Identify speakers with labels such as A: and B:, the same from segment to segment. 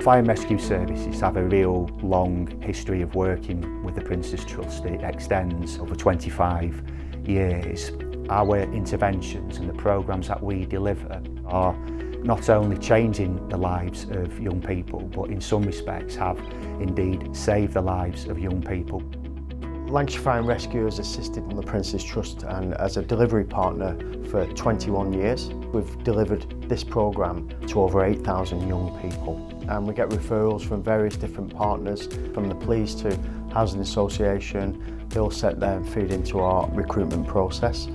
A: Fire and Rescue Services have a real long history of working with the Prince's Trust. It extends over 25 years. Our interventions and the programmes that we deliver are not only changing the lives of young people, but in some respects have indeed saved the lives of young people.
B: Lancashire Fire and Rescue has assisted on the Prince's Trust and as a delivery partner for 21 years. We've delivered this programme to over 8,000 young people, and we get referrals from various different partners, from the police to housing association. They all set their feed into our recruitment process.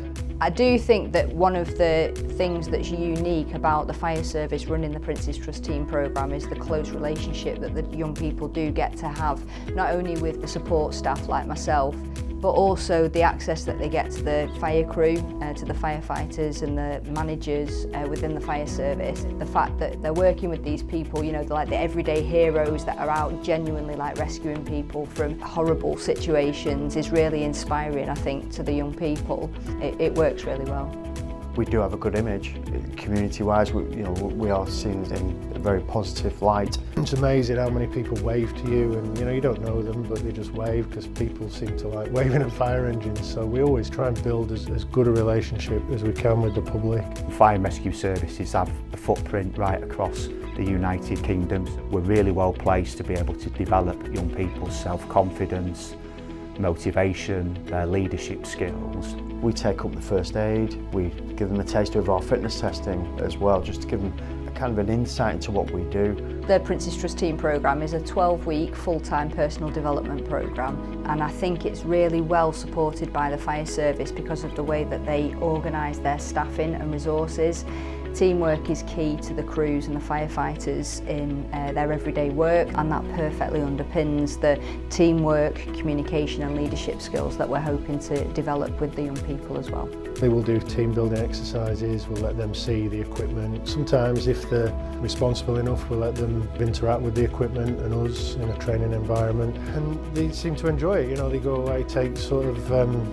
C: I do think that one of the things that's unique about the fire service running the Prince's Trust Team programme is the close relationship that the young people do get to have, not only with the support staff like myself, but also the access that they get to the fire crew, to the firefighters and the managers within the fire service. The fact that they're working with these people, you know, they're like the everyday heroes that are out genuinely like rescuing people from horrible situations is really inspiring, I think, to the young people. It works really well.
B: We do have a good image, community-wise. We are seen in a very positive light.
D: It's amazing how many people wave to you, and you don't know them, but they just wave because people seem to like waving at fire engines. So we always try and build as good a relationship as we can with the public.
A: Fire and Rescue Services have a footprint right across the United Kingdom. We're really well placed to be able to develop young people's self-confidence, motivation, their leadership skills.
B: We take up the first aid, we give them a taste of our fitness testing as well, just to give them a kind of an insight into what we do.
C: The Prince's Trust Team programme is a 12-week full-time personal development programme, and I think it's really well supported by the fire service because of the way that they organise their staffing and resources. Teamwork is key to the crews and the firefighters in their everyday work, and that perfectly underpins the teamwork, communication and leadership skills that we're hoping to develop with the young people as well.
D: They will do team building exercises, we'll let them see the equipment. Sometimes if they're responsible enough, we'll let them interact with the equipment and us in a training environment, and they seem to enjoy it. They go away, take sort of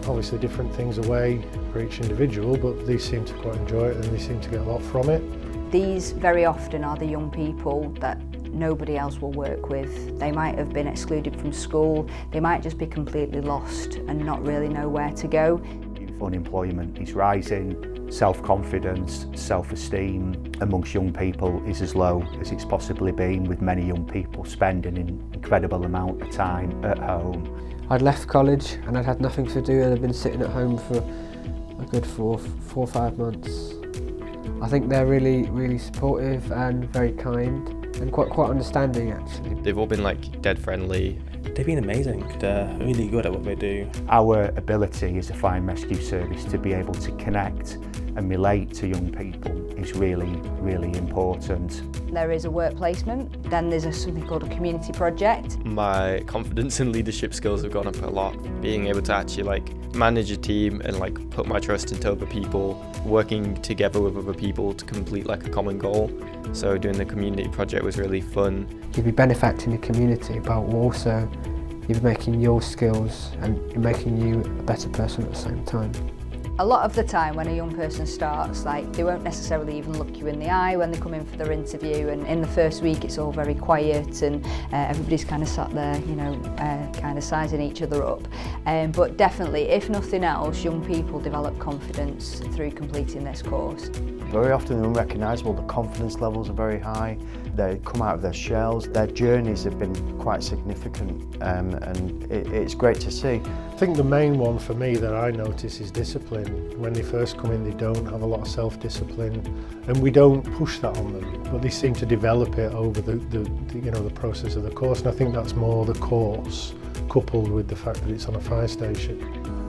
D: obviously different things away for each individual, but they seem to quite enjoy it and they seem to get a lot from it.
C: These very often are the young people that nobody else will work with. They might have been excluded from school, they might just be completely lost and not really know where to go.
A: Youth unemployment is rising, self-confidence, self-esteem amongst young people is as low as it's possibly been, with many young people spending an incredible amount of time at home.
E: I'd left college and I'd had nothing to do, and I'd been sitting at home for a good four or 5 months. I think they're really supportive and very kind and quite understanding actually.
F: They've all been dead friendly.
G: They've been amazing. They're really good at what they do.
A: Our ability as a fire and rescue service to be able to connect and relate to young people is really important.
C: There is a work placement, then there's something called a community project.
F: My confidence and leadership skills have gone up a lot. Being able to actually manage a team and put my trust into other people, working together with other people to complete a common goal. So doing the community project was really fun.
E: You'd be benefiting the community, but also you're making your skills and you're making you a better person at the same time.
C: A lot of the time when a young person starts, they won't necessarily even look you in the eye when they come in for their interview, and in the first week it's all very quiet and everybody's kind of sat there, kind of sizing each other up. But definitely, if nothing else, young people develop confidence through completing this course.
B: Very often they're unrecognisable, the confidence levels are very high, they come out of their shells, their journeys have been quite significant, and it's great to see.
D: I think the main one for me that I notice is discipline. When they first come in, they don't have a lot of self-discipline, and we don't push that on them, but they seem to develop it over the process of the course, and I think that's more the course coupled with the fact that it's on a fire station,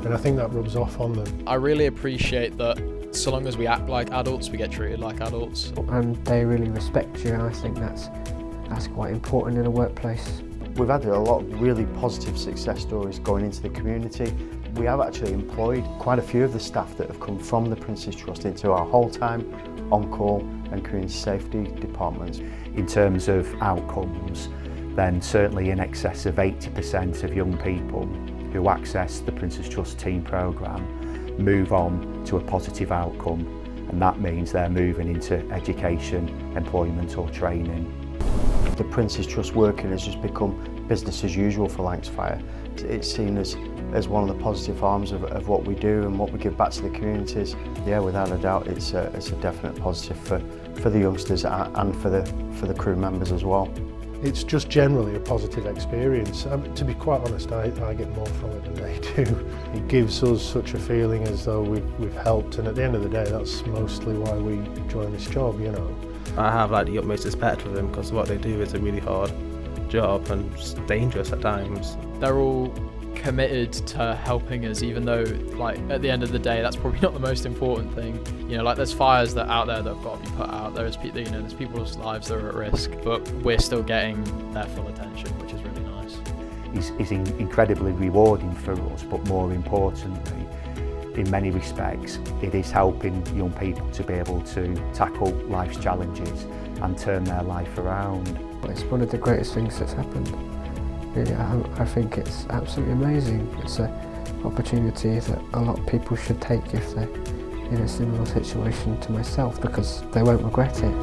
D: and I think that rubs off on them.
H: I really appreciate that so long as we act like adults, we get treated like adults.
E: And they really respect you, and I think that's quite important in a workplace.
B: We've had a lot of really positive success stories going into the community. We have actually employed quite a few of the staff that have come from the Prince's Trust into our whole-time, on-call and community safety departments.
A: In terms of outcomes, then certainly in excess of 80% of young people who access the Prince's Trust Team programme move on to a positive outcome, and that means they're moving into education, employment or training.
B: the Prince's Trust working has just become business as usual for Lancs Fire. It's seen as one of the positive arms of what we do and what we give back to the communities. Yeah, without a doubt, it's a definite positive for the youngsters and for the crew members as well.
D: It's just generally a positive experience. To be quite honest, I get more from it than they do. It gives us such a feeling as though we've helped, and at the end of the day, that's mostly why we join this job, you know.
G: I have like the utmost respect for them because what they do is a really hard job and it's dangerous at times.
H: They're all committed to helping us, even though like at the end of the day that's probably not the most important thing. You know, like there's fires that out there that have got to be put out. There's people, you know, there's people's lives that are at risk, but we're still getting their full attention, which is really nice.
A: Is incredibly rewarding for us, but more importantly, in many respects, it is helping young people to be able to tackle life's challenges and turn their life around.
E: It's one of the greatest things that's happened. Really, I think it's absolutely amazing. It's an opportunity that a lot of people should take if they're in a similar situation to myself, because they won't regret it.